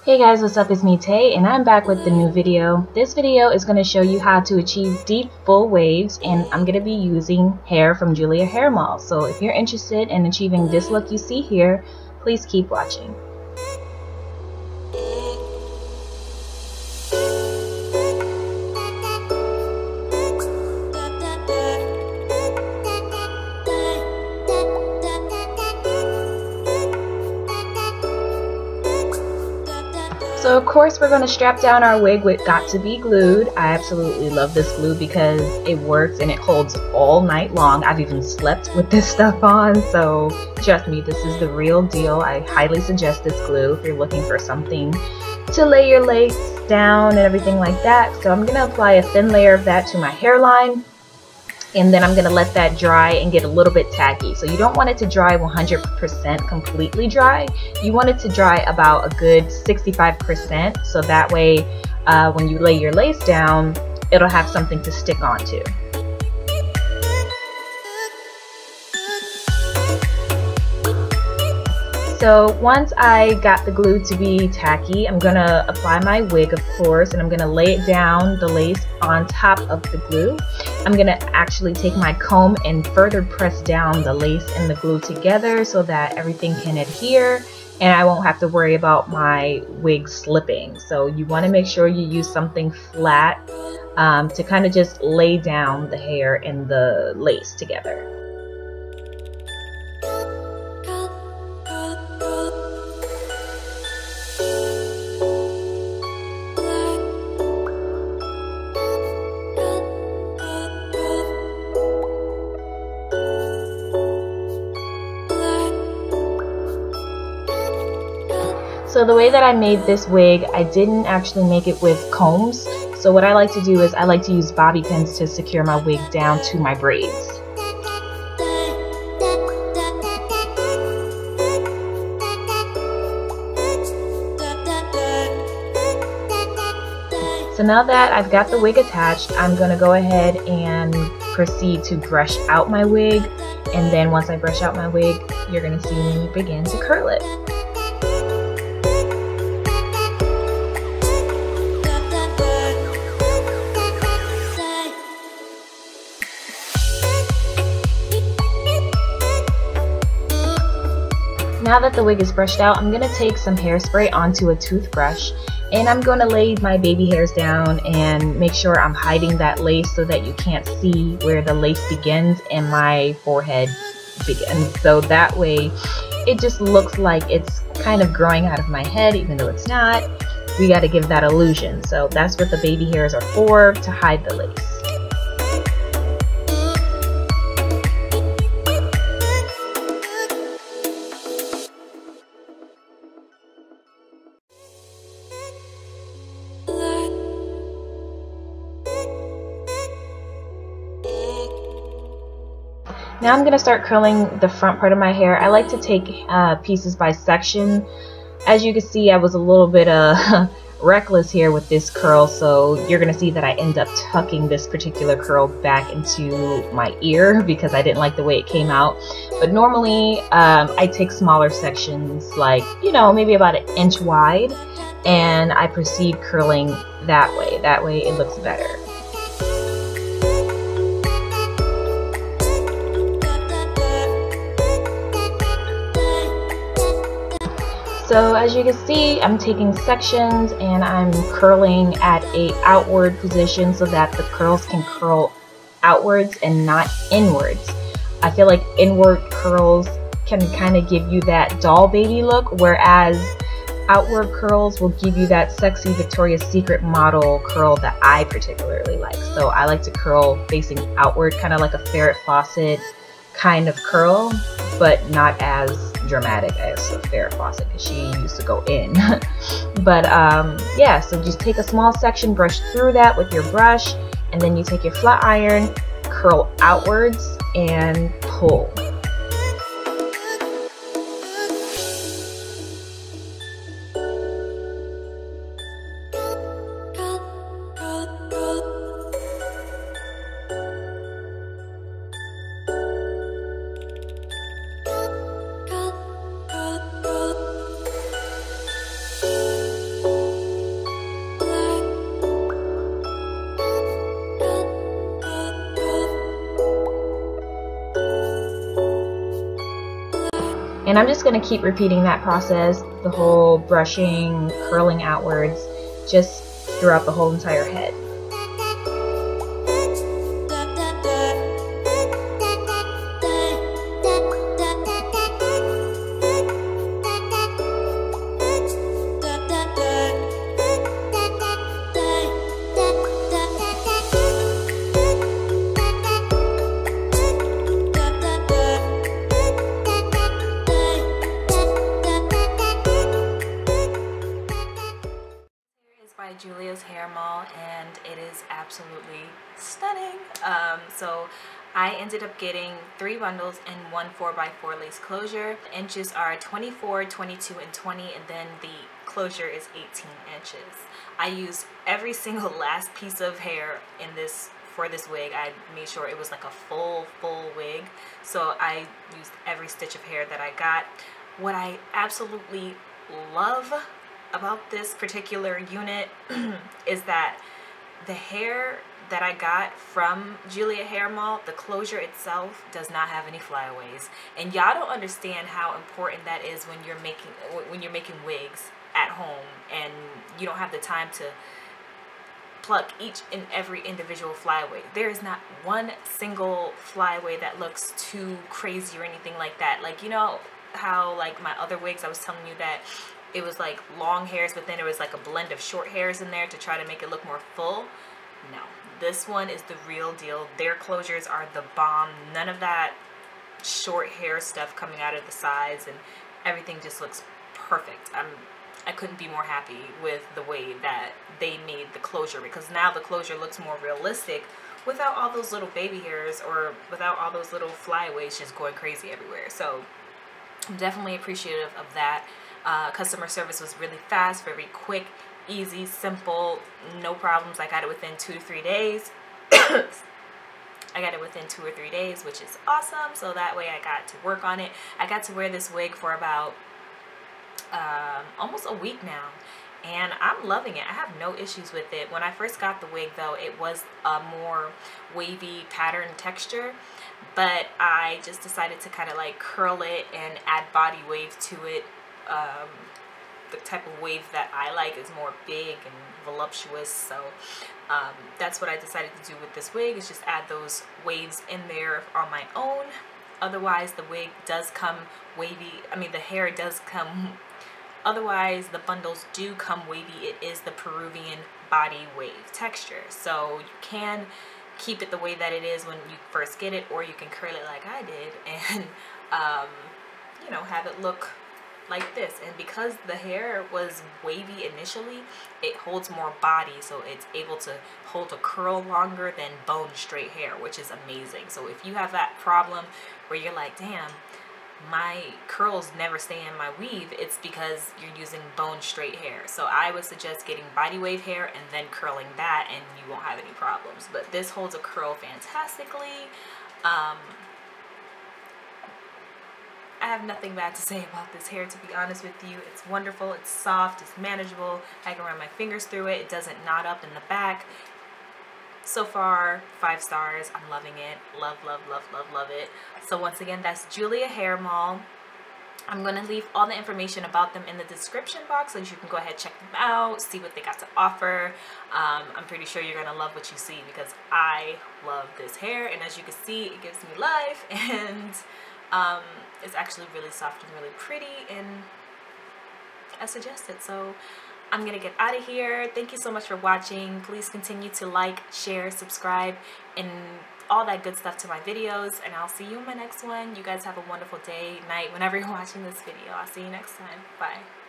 Hey guys, what's up? It's me, Tay, and I'm back with the new video. This video is going to show you how to achieve deep full waves, and I'm going to be using hair from Julia Hair Mall. So if you're interested in achieving this look you see here, please keep watching. So of course we're going to strap down our wig with Got To Be Glued. I absolutely love this glue because it works and it holds all night long. I've even slept with this stuff on, so trust me, this is the real deal. I highly suggest this glue if you're looking for something to lay your lace down and everything like that. So I'm going to apply a thin layer of that to my hairline, and then I'm going to let that dry and get a little bit tacky. So you don't want it to dry 100% completely dry. You want it to dry about a good 65%, so that way when you lay your lace down, it'll have something to stick onto. So once I got the glue to be tacky, I'm going to apply my wig, of course, and I'm going to lay it down, the lace, on top of the glue. I'm going to actually take my comb and further press down the lace and the glue together so that everything can adhere and I won't have to worry about my wig slipping. So you want to make sure you use something flat to kind of just lay down the hair and the lace together. So the way that I made this wig, I didn't actually make it with combs. So what I like to do is I like to use bobby pins to secure my wig down to my braids. So now that I've got the wig attached, I'm going to go ahead and proceed to brush out my wig. And then once I brush out my wig, you're going to see me begin to curl it. Now that the wig is brushed out, I'm going to take some hairspray onto a toothbrush and I'm going to lay my baby hairs down and make sure I'm hiding that lace so that you can't see where the lace begins and my forehead begins. So that way it just looks like it's kind of growing out of my head even though it's not. We got to give that illusion. So that's what the baby hairs are for, to hide the lace. Now I'm going to start curling the front part of my hair. I like to take pieces by section. As you can see, I was a little bit reckless here with this curl, so you're going to see that I end up tucking this particular curl back into my ear because I didn't like the way it came out. But normally I take smaller sections, like, you know, maybe about 1 inch wide, and I proceed curling that way. That way it looks better. So as you can see, I'm taking sections and I'm curling at a outward position so that the curls can curl outwards and not inwards. I feel like inward curls can kind of give you that doll baby look, whereas outward curls will give you that sexy Victoria's Secret model curl that I particularly like. So I like to curl facing outward, kind of like a Farrah Fawcett kind of curl, but not as dramatic as a Farrah Fawcett because she used to go in. But yeah, so just take a small section, brush through that with your brush, and then you take your flat iron, curl outwards, and pull. And I'm just going to keep repeating that process, the whole brushing, curling outwards, just throughout the whole entire head. By Julia's Hair Mall, and it is absolutely stunning. So I ended up getting 3 bundles and 1 4x4 lace closure. The inches are 24, 22, and 20, and then the closure is 18 inches. I used every single last piece of hair in this for this wig. I made sure it was like a full wig, so I used every stitch of hair that I got. What I absolutely love about this particular unit is that the hair that I got from Julia Hair Mall, the closure itself does not have any flyaways, and y'all don't understand how important that is when you're making wigs at home and you don't have the time to pluck each and every individual flyaway. There is not one single flyaway that looks too crazy or anything like that. Like, you know how like my other wigs, I was telling you that it was like long hairs, but then there was like a blend of short hairs in there to try to make it look more full. No, this one is the real deal. Their closures are the bomb. None of that short hair stuff coming out of the sides, and everything just looks perfect. I couldn't be more happy with the way that they made the closure, because now the closure looks more realistic without all those little baby hairs or without all those little flyaways just going crazy everywhere. So I'm definitely appreciative of that. Customer service was really fast, very quick, easy, simple, no problems. I got it within 2 to 3 days. I got it within 2 or 3 days, which is awesome. So that way I got to work on it. I got to wear this wig for about almost a week now, and I'm loving it. I have no issues with it. When I first got the wig though, it was a more wavy pattern texture, but I just decided to kind of like curl it and add body wave to it. The type of wave that I like is more big and voluptuous, so that's what I decided to do with this wig, is just add those waves in there on my own. Otherwise the wig does come wavy, I mean the hair does come, otherwise the bundles do come wavy. It is the Peruvian body wave texture, so you can keep it the way that it is when you first get it, or you can curl it like I did and you know, have it look like this. And because the hair was wavy initially, it holds more body, so it's able to hold a curl longer than bone straight hair, which is amazing. So if you have that problem where you're like, damn, my curls never stay in my weave, it's because you're using bone straight hair. So I would suggest getting body wave hair and then curling that, and you won't have any problems. But this holds a curl fantastically. I have nothing bad to say about this hair, to be honest with you. It's wonderful, it's soft, it's manageable. I can run my fingers through it. It doesn't knot up in the back. So far, 5 stars. I'm loving it. Love, love, love, love, love it. So once again, that's Julia Hair Mall. I'm going to leave all the information about them in the description box, so you can go ahead, check them out, see what they got to offer. I'm pretty sure you're going to love what you see, because I love this hair, and as you can see, it gives me life, and it's actually really soft and really pretty, and I suggest it. So I'm gonna get out of here. Thank you so much for watching. Please continue to like, share, subscribe, and all that good stuff to my videos, and I'll see you in my next one. You guys have a wonderful day, night, whenever you're watching this video. I'll see you next time. Bye.